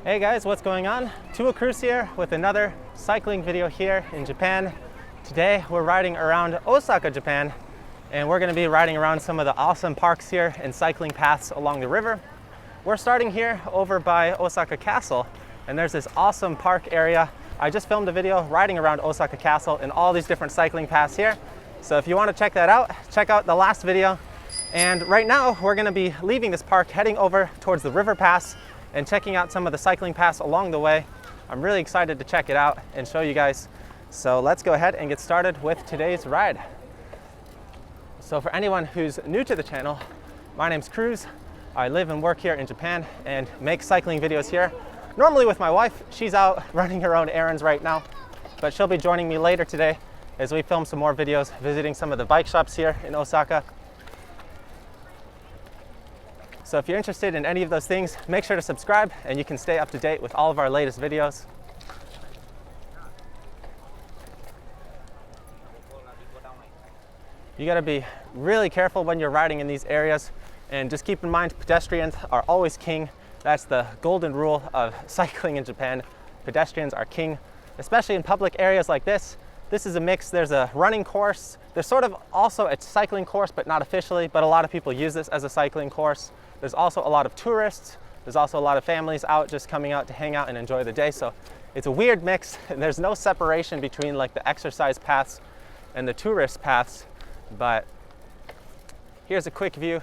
Hey guys, what's going on? Tua Cruz here with another cycling video here in Japan. Today we're riding around Osaka, Japan, and we're going to be riding around some of the awesome parks here and cycling paths along the river. We're starting here over by Osaka Castle, and there's this awesome park area. I just filmed a video riding around Osaka Castle and all these different cycling paths here. So if you want to check that out, check out the last video. And right now we're going to be leaving this park, heading over towards the river pass and checking out some of the cycling paths along the way. I'm really excited to check it out and show you guys. So let's go ahead and get started with today's ride. So for anyone who's new to the channel, my name's Cruz. I live and work here in Japan and make cycling videos here. Normally with my wife, she's out running her own errands right now, but she'll be joining me later today as we film some more videos visiting some of the bike shops here in Osaka. So if you're interested in any of those things, make sure to subscribe and you can stay up to date with all of our latest videos. You gotta be really careful when you're riding in these areas, and just keep in mind pedestrians are always king. That's the golden rule of cycling in Japan. Pedestrians are king, especially in public areas like this. This is a mix. There's a running course. There's sort of also a cycling course, but not officially, but a lot of people use this as a cycling course. There's also a lot of tourists. There's also a lot of families out just coming out to hang out and enjoy the day. So it's a weird mix. There's no separation between like the exercise paths and the tourist paths, but here's a quick view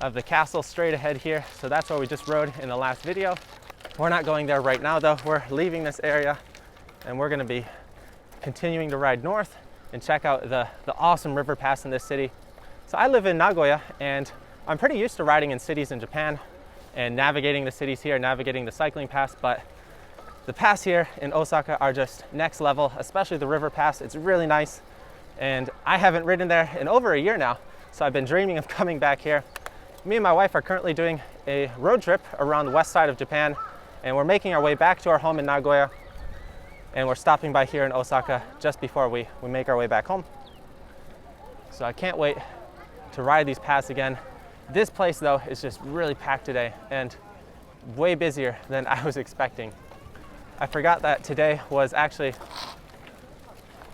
of the castle straight ahead here. So that's where we just rode in the last video. We're not going there right now though. We're leaving this area and we're gonna be continuing to ride north and check out the awesome river pass in this city. So I live in Nagoya and I'm pretty used to riding in cities in Japan and navigating the cities here, navigating the cycling paths, but the paths here in Osaka are just next level, especially the river pass. It's really nice. And I haven't ridden there in over a year now, so I've been dreaming of coming back here. Me and my wife are currently doing a road trip around the west side of Japan, and we're making our way back to our home in Nagoya, and we're stopping by here in Osaka just before we make our way back home. So I can't wait to ride these paths again. This place though is just really packed today and way busier than I was expecting. I forgot that today was actually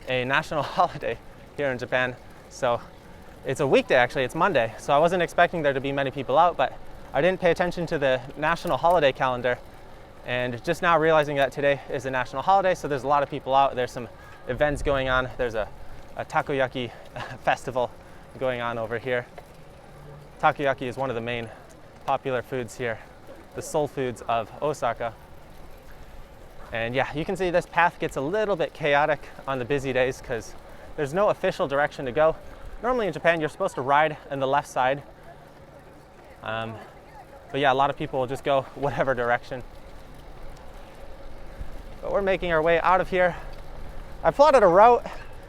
a national holiday here in Japan. So it's a weekday actually, it's Monday. So I wasn't expecting there to be many people out, but I didn't pay attention to the national holiday calendar. And just now realizing that today is a national holiday, so there's a lot of people out. There's some events going on. There's a takoyaki festival going on over here. Takoyaki is one of the main popular foods here, the soul foods of Osaka. And yeah, you can see this path gets a little bit chaotic on the busy days because there's no official direction to go. Normally in Japan, you're supposed to ride on the left side. But yeah, a lot of people will just go whatever direction. But we're making our way out of here. I plotted a route,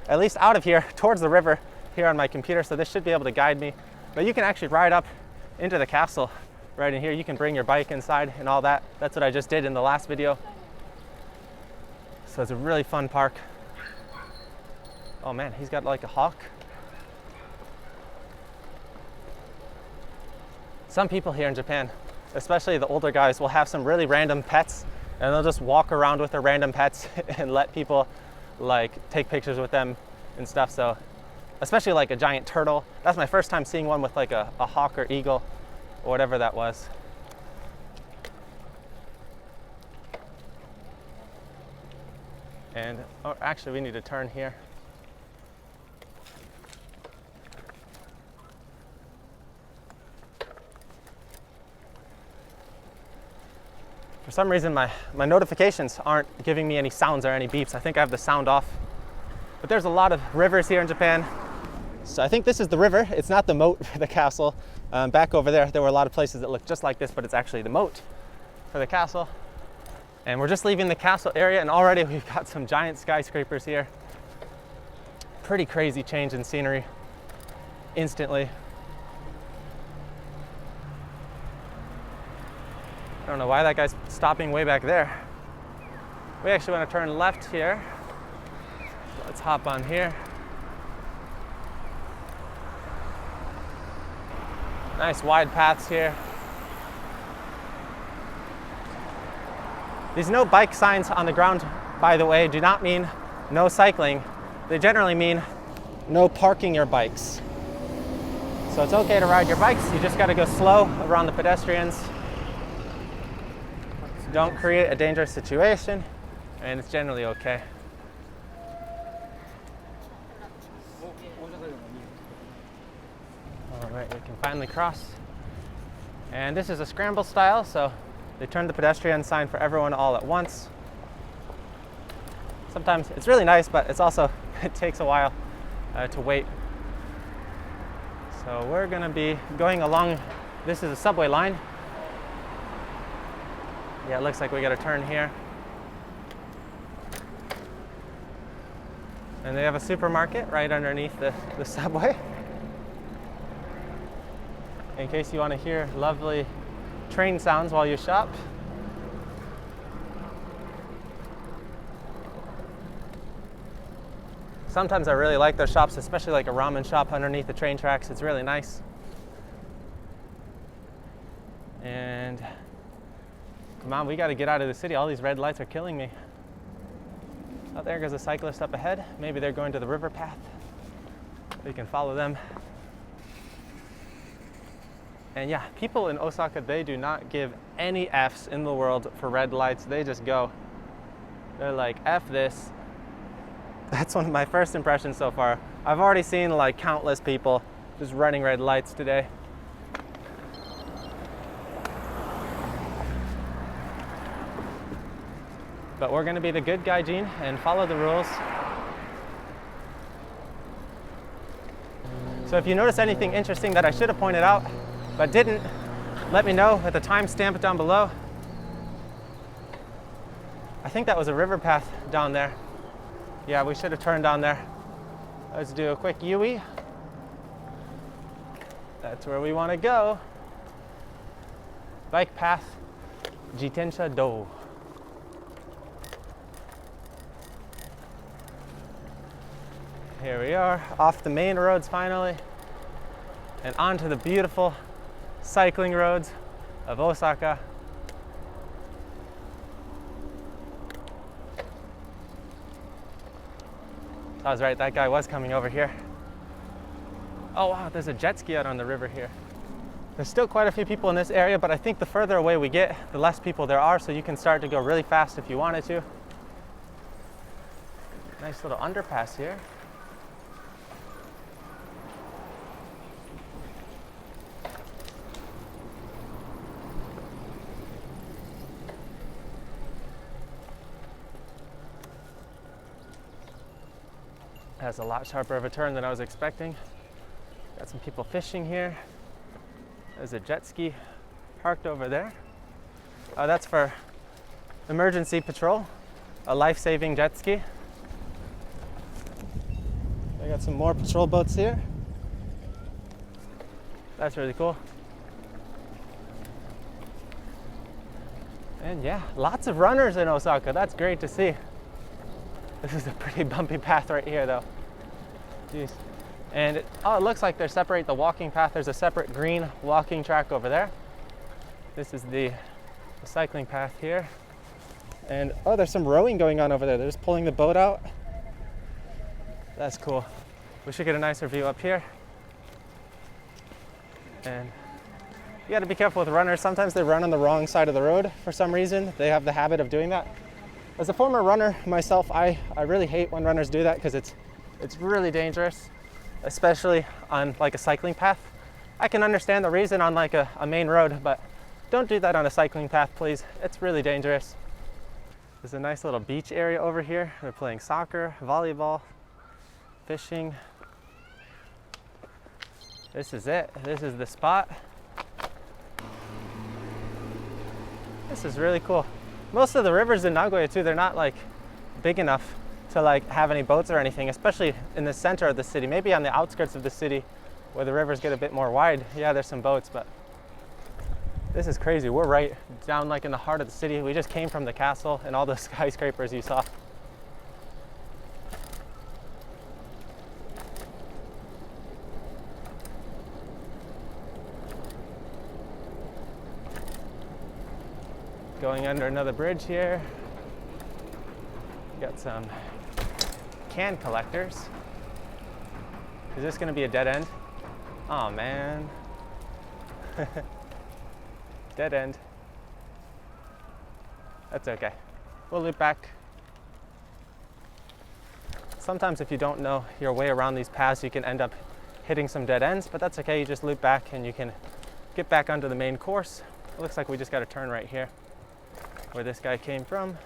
at least out of here, towards the river here on my computer, so this should be able to guide me. But you can actually ride up into the castle right in here. You can bring your bike inside and all that. That's what I just did in the last video. So it's a really fun park. Oh man, he's got like a hawk. Some people here in Japan, especially the older guys, will have some really random pets and they'll just walk around with their random pets and let people like take pictures with them and stuff. So especially like a giant turtle. That's my first time seeing one with like a hawk or eagle or whatever that was. And oh, actually we need to turn here. For some reason my notifications aren't giving me any sounds or any beeps. I think I have the sound off. But there's a lot of rivers here in Japan. So I think this is the river. It's not the moat for the castle. Back over there were a lot of places that look just like this, but it's actually the moat for the castle. And we're just leaving the castle area and already we've got some giant skyscrapers here. Pretty crazy change in scenery instantly. I don't know why that guy's stopping way back there. We actually want to turn left here. Let's hop on here. Nice wide paths here. These no bike signs on the ground, by the way, do not mean no cycling. They generally mean no parking your bikes. So it's okay to ride your bikes, you just gotta go slow around the pedestrians. So don't create a dangerous situation, and it's generally okay. All right, we can finally cross. And this is a scramble style, so they turned the pedestrian sign for everyone all at once. Sometimes it's really nice, but it's also, it takes a while to wait. So we're gonna be going along, this is a subway line. Yeah, it looks like we got a turn here. And they have a supermarket right underneath the subway. In case you want to hear lovely train sounds while you shop. Sometimes I really like those shops, especially like a ramen shop underneath the train tracks. It's really nice. And come on, we got to get out of the city. All these red lights are killing me. Oh, there goes a cyclist up ahead. Maybe they're going to the river path. We can follow them. And yeah, people in Osaka, they do not give any F's in the world for red lights. They just go. They're like, F this. That's one of my first impressions so far. I've already seen like countless people just running red lights today. But we're gonna be the good guy, Gene, and follow the rules. So if you notice anything interesting that I should have pointed out, but didn't, let me know with a timestamp down below. I think that was a river path down there. Yeah, we should have turned down there. Let's do a quick U-E. That's where we want to go. Bike path, Jitensha Do. Here we are, off the main roads finally, and onto the beautiful cycling roads of Osaka. I was right, that guy was coming over here. Oh wow, there's a jet ski out on the river here. There's still quite a few people in this area, but I think the further away we get, the less people there are, so you can start to go really fast if you wanted to. Nice little underpass here. Has a lot sharper of a turn than I was expecting. Got some people fishing here. There's a jet ski parked over there. That's for emergency patrol, a life-saving jet ski. I got some more patrol boats here. That's really cool. And yeah, lots of runners in Osaka. That's great to see. This is a pretty bumpy path right here though. Jeez. And it looks like they separate the walking path. There's a separate green walking track over there. This is the cycling path here. And oh, there's some rowing going on over there. They're just pulling the boat out. That's cool. We should get a nicer view up here. And you gotta be careful with runners. Sometimes they run on the wrong side of the road for some reason. They have the habit of doing that. As a former runner myself, I really hate when runners do that because it's really dangerous, especially on like a cycling path. I can understand the reason on like a main road, but don't do that on a cycling path, please. It's really dangerous. There's a nice little beach area over here. They're playing soccer, volleyball, fishing. This is it. This is the spot. This is really cool. Most of the rivers in Nagoya too, they're not like big enough to like have any boats or anything, especially in the center of the city. Maybe on the outskirts of the city where the rivers get a bit more wide. Yeah, there's some boats, but this is crazy. We're right down like in the heart of the city. We just came from the castle and all the skyscrapers you saw. Going under another bridge here. Got some can collectors. Is this gonna be a dead end? Oh man. Dead end. That's okay. We'll loop back. Sometimes if you don't know your way around these paths, you can end up hitting some dead ends, but that's okay. You just loop back and you can get back onto the main course. It looks like we just got to turn right here where this guy came from.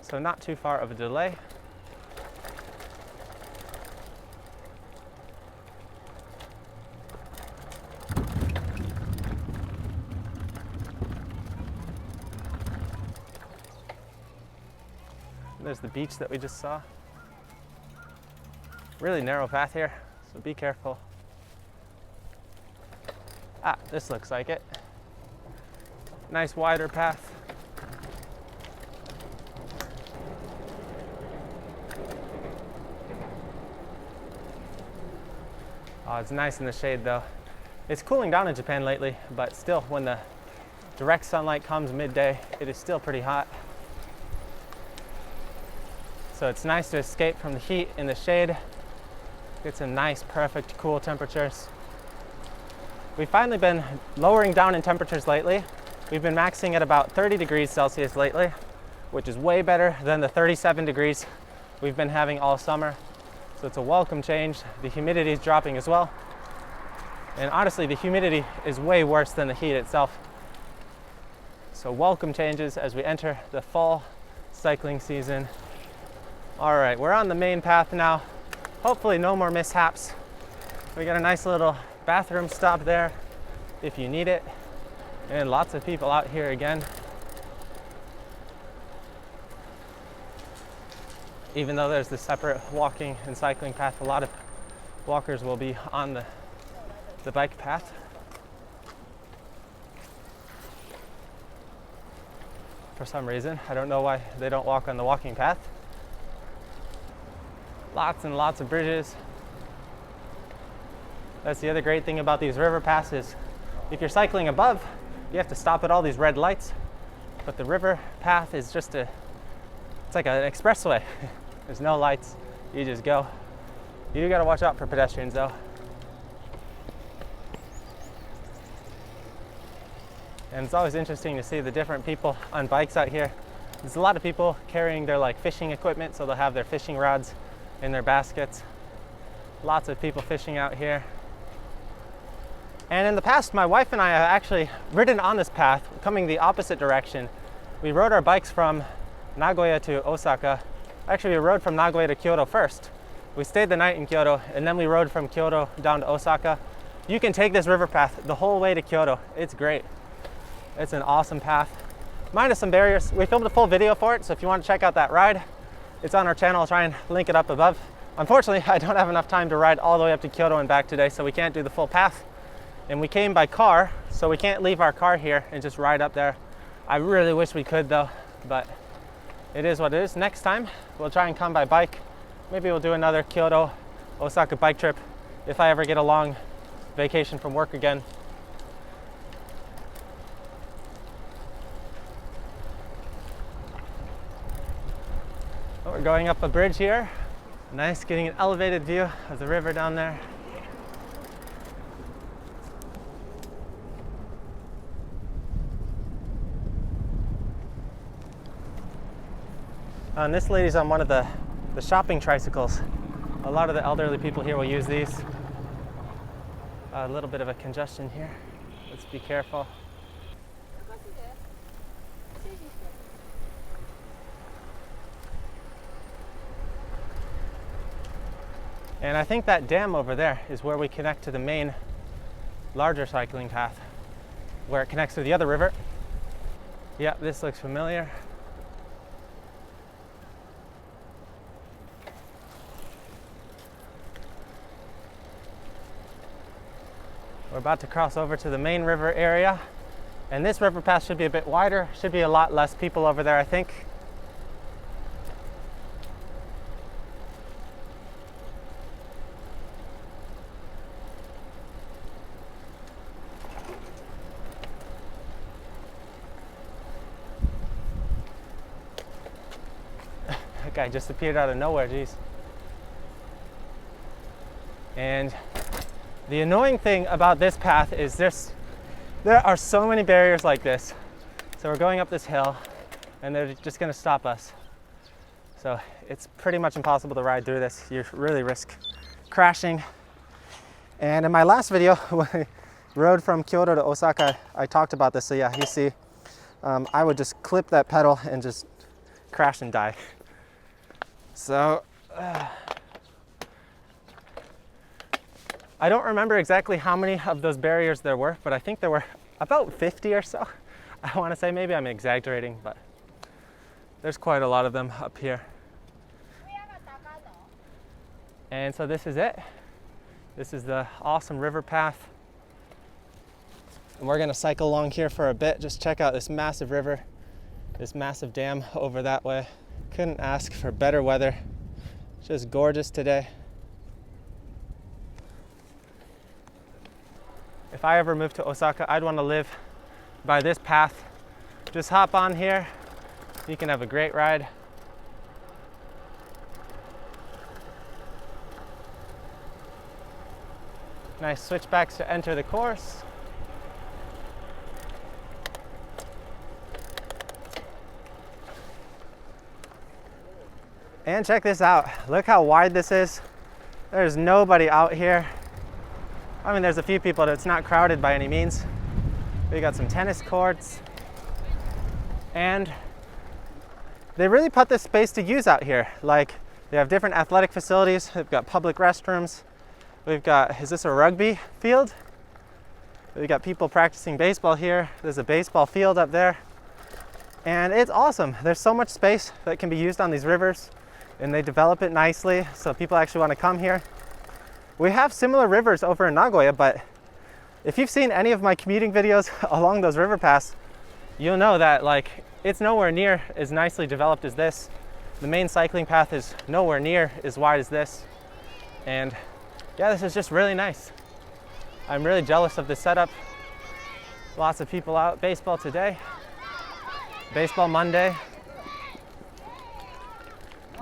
So not too far of a delay. There's the beach that we just saw. Really narrow path here, so be careful. Ah, this looks like it. Nice wider path. Oh, it's nice in the shade though. It's cooling down in Japan lately, but still when the direct sunlight comes midday, it is still pretty hot. So it's nice to escape from the heat in the shade. Get some nice, perfect, cool temperatures. We've finally been lowering down in temperatures lately. We've been maxing at about 30 degrees Celsius lately, which is way better than the 37 degrees we've been having all summer. So it's a welcome change. The humidity is dropping as well. And honestly, the humidity is way worse than the heat itself. So welcome changes as we enter the fall cycling season. All right, we're on the main path now. Hopefully no more mishaps. We got a nice little bathroom stop there if you need it. And lots of people out here again. Even though there's the separate walking and cycling path, a lot of walkers will be on the bike path. For some reason, I don't know why they don't walk on the walking path. Lots and lots of bridges. That's the other great thing about these river passes. If you're cycling above, you have to stop at all these red lights. But the river path is just it's like an expressway. There's no lights, you just go. You do gotta watch out for pedestrians though. And it's always interesting to see the different people on bikes out here. There's a lot of people carrying their like fishing equipment, so they'll have their fishing rods in their baskets. Lots of people fishing out here. And in the past, my wife and I have actually ridden on this path, coming the opposite direction. We rode our bikes from Nagoya to Osaka. Actually, we rode from Nagoya to Kyoto first. We stayed the night in Kyoto, and then we rode from Kyoto down to Osaka. You can take this river path the whole way to Kyoto. It's great. It's an awesome path. Minus some barriers. We filmed a full video for it, so if you want to check out that ride, it's on our channel. I'll try and link it up above. Unfortunately, I don't have enough time to ride all the way up to Kyoto and back today, so we can't do the full path. And we came by car, so we can't leave our car here and just ride up there. I really wish we could though, but it is what it is. Next time, we'll try and come by bike. Maybe we'll do another Kyoto, Osaka bike trip if I ever get a long vacation from work again. We're going up a bridge here. Nice, getting an elevated view of the river down there. And this lady's on one of the shopping tricycles. A lot of the elderly people here will use these. A little bit of a congestion here. Let's be careful. And I think that dam over there is where we connect to the main larger cycling path, where it connects to the other river. Yeah, this looks familiar. We're about to cross over to the main river area, and this river path should be a bit wider, should be a lot less people over there, I think. That guy just appeared out of nowhere, geez. And the annoying thing about this path is there are so many barriers like this. So we're going up this hill and they're just gonna stop us. So it's pretty much impossible to ride through this. You really risk crashing. And in my last video, when I rode from Kyoto to Osaka, I talked about this. So yeah, you see, I would just clip that pedal and just crash and die. So, I don't remember exactly how many of those barriers there were, but I think there were about 50 or so. I want to say, maybe I'm exaggerating, but there's quite a lot of them up here. And so this is it. This is the awesome river path. And we're gonna cycle along here for a bit, just check out this massive river, this massive dam over that way. Couldn't ask for better weather. It's just gorgeous today. If I ever moved to Osaka, I'd want to live by this path. Just hop on here. You can have a great ride. Nice switchbacks to enter the course. And check this out. Look how wide this is. There's nobody out here. I mean, there's a few people, but it's not crowded by any means. We got some tennis courts. And they really put this space to use out here. Like, they have different athletic facilities. They've got public restrooms. We've got, is this a rugby field? We've got people practicing baseball here. There's a baseball field up there. And it's awesome. There's so much space that can be used on these rivers, and they develop it nicely so people actually want to come here. We have similar rivers over in Nagoya, but if you've seen any of my commuting videos along those river paths, you'll know that like it's nowhere near as nicely developed as this. The main cycling path is nowhere near as wide as this. And yeah, this is just really nice. I'm really jealous of this setup. Lots of people out. Baseball today. Baseball Monday.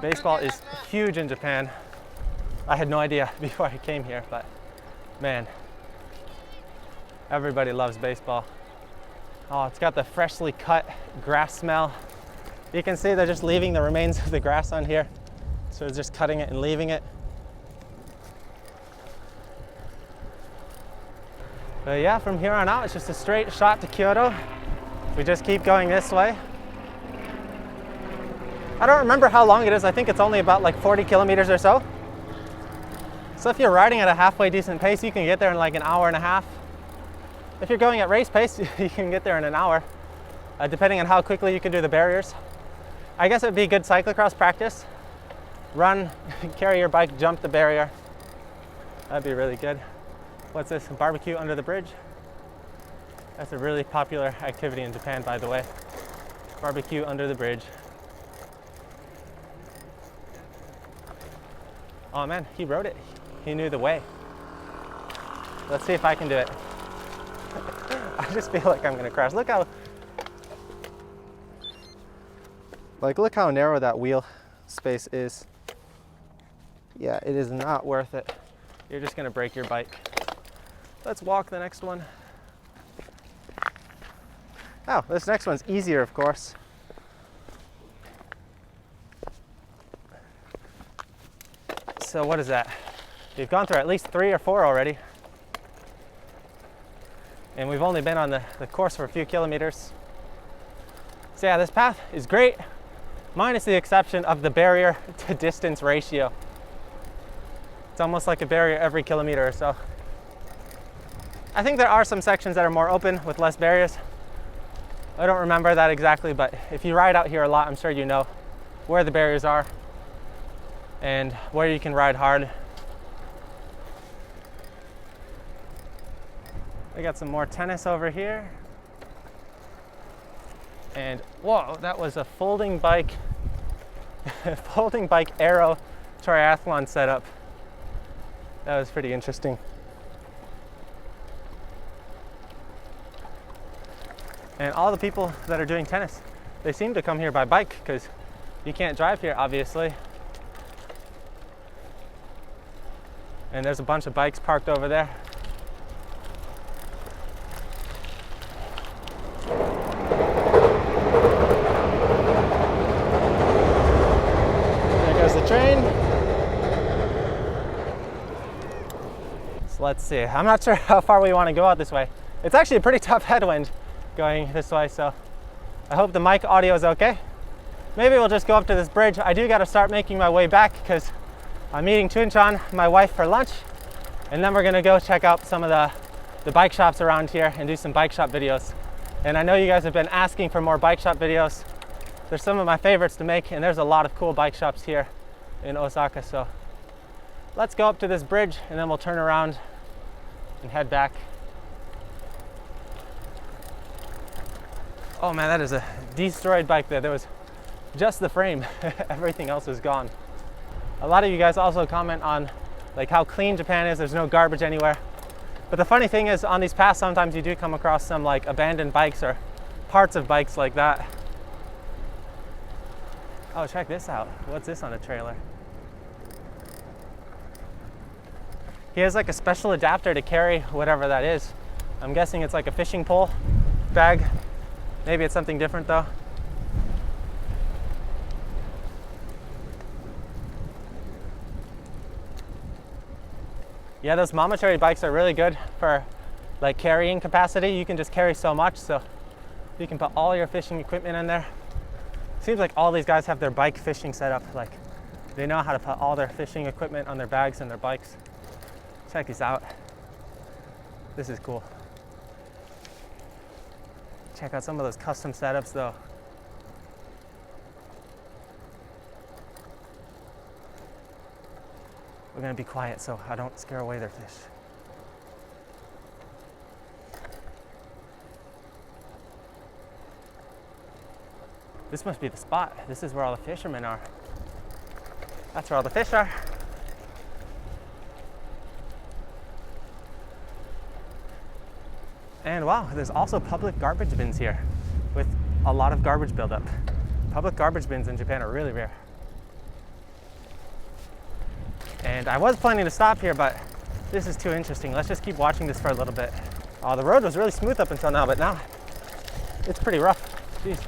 Baseball is huge in Japan. I had no idea before I came here, but man, everybody loves baseball. Oh, it's got the freshly cut grass smell. You can see they're just leaving the remains of the grass on here. So it's just cutting it and leaving it. But yeah, from here on out, it's just a straight shot to Kyoto. We just keep going this way. I don't remember how long it is. I think it's only about like 40 kilometers or so. So if you're riding at a halfway decent pace, you can get there in like an hour and a half. If you're going at race pace, you can get there in an hour, depending on how quickly you can do the barriers. I guess it would be good cyclocross practice. Run, carry your bike, jump the barrier. That'd be really good. What's this? Barbecue under the bridge? That's a really popular activity in Japan, by the way. Barbecue under the bridge. Oh man, he rode it. He knew the way. Let's see if I can do it. I just feel like I'm gonna crash. Look how narrow that wheel space is. Yeah, it is not worth it. You're just gonna break your bike. Let's walk the next one. Oh, this next one's easier, of course. So what is that? We've gone through at least 3 or 4 already. And we've only been on the course for a few kilometers. So yeah, this path is great, minus the exception of the barrier to distance ratio. It's almost like a barrier every kilometer or so. I think there are some sections that are more open with less barriers. I don't remember that exactly, but if you ride out here a lot, I'm sure you know where the barriers are and where you can ride hard. We got some more tennis over here. And whoa, that was a folding bike, folding bike aero triathlon setup. That was pretty interesting. And all the people that are doing tennis, they seem to come here by bike because You can't drive here, obviously. And there's a bunch of bikes parked over there. There goes the train. So let's see. I'm not sure how far we want to go out this way. It's actually a pretty tough headwind going this way, so I hope the mic audio is okay. Maybe we'll just go up to this bridge. I do got to start making my way back because I'm meeting Chun-chan, my wife, for lunch, and then we're gonna go check out some of the bike shops around here and do some bike shop videos. And I know you guys have been asking for more bike shop videos. They're some of my favorites to make, and there's a lot of cool bike shops here in Osaka. So let's go up to this bridge and then we'll turn around and head back. Oh man, that is a destroyed bike there. There was just the frame. Everything else is gone. A lot of you guys also comment on like how clean Japan is. There's no garbage anywhere. But the funny thing is, on these paths, sometimes you do come across some like abandoned bikes or parts of bikes like that. Oh, check this out. What's this on a trailer? He has like a special adapter to carry whatever that is. I'm guessing it's like a fishing pole bag. Maybe it's something different though. Yeah, those Mamachari bikes are really good for like carrying capacity. You can just carry so much, so you can put all your fishing equipment in there. Seems like all these guys have their bike fishing set up. Like they know how to put all their fishing equipment on their bags and their bikes. Check this out. This is cool. Check out some of those custom setups though. We're gonna be quiet so I don't scare away their fish. This must be the spot. This is where all the fishermen are. That's where all the fish are. And wow, there's also public garbage bins here with a lot of garbage buildup. Public garbage bins in Japan are really rare. And I was planning to stop here, but this is too interesting. Let's just keep watching this for a little bit. Oh, the road was really smooth up until now, but now it's pretty rough. Jeez.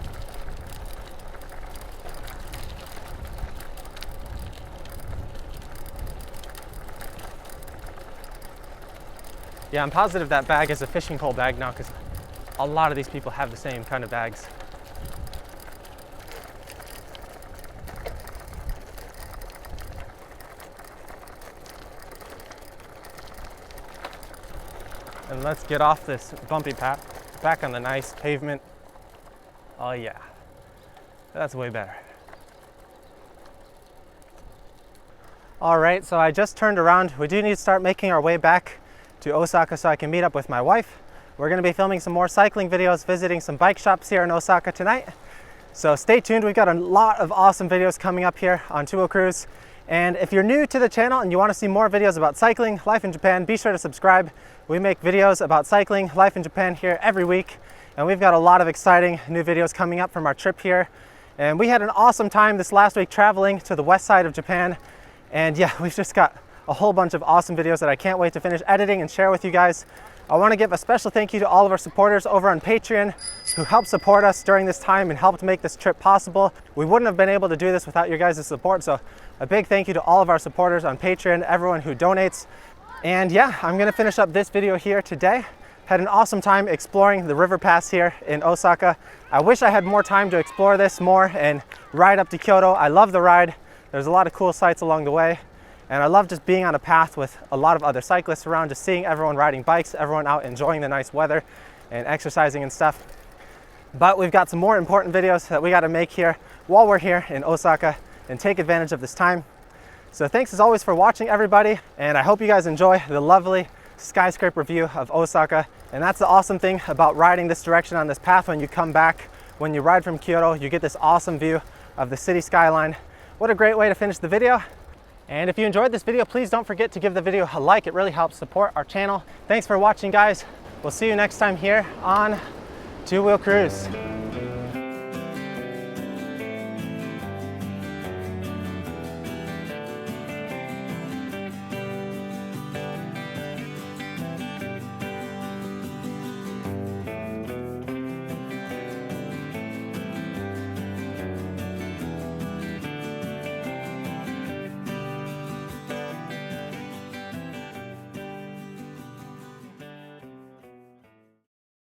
Yeah, I'm positive that bag is a fishing pole bag now because a lot of these people have the same kind of bags. And let's get off this bumpy path, back on the nice pavement. Oh yeah, that's way better. All right, so I just turned around. We do need to start making our way back to Osaka so I can meet up with my wife. We're gonna be filming some more cycling videos, visiting some bike shops here in Osaka tonight. So stay tuned, we've got a lot of awesome videos coming up here on Tuo Cruise. And if you're new to the channel and you want to see more videos about cycling, life in Japan, be sure to subscribe. We make videos about cycling, life in Japan here every week. And we've got a lot of exciting new videos coming up from our trip here. And we had an awesome time this last week traveling to the west side of Japan. And yeah, we've just got a whole bunch of awesome videos that I can't wait to finish editing and share with you guys. I want to give a special thank you to all of our supporters over on Patreon who helped support us during this time and helped make this trip possible. We wouldn't have been able to do this without your guys' support, so a big thank you to all of our supporters on Patreon, everyone who donates. And yeah, I'm going to finish up this video here today. Had an awesome time exploring the river pass here in Osaka. I wish I had more time to explore this more and ride up to Kyoto. I love the ride. There's a lot of cool sights along the way. And I love just being on a path with a lot of other cyclists around, just seeing everyone riding bikes, everyone out enjoying the nice weather and exercising and stuff. But we've got some more important videos that we got to make here while we're here in Osaka and take advantage of this time. So thanks as always for watching, everybody. And I hope you guys enjoy the lovely skyscraper view of Osaka. And that's the awesome thing about riding this direction on this path. When you come back, when you ride from Kyoto, you get this awesome view of the city skyline. What a great way to finish the video. And if you enjoyed this video, please don't forget to give the video a like. It really helps support our channel. Thanks for watching, guys. We'll see you next time here on Two Wheel Cruise.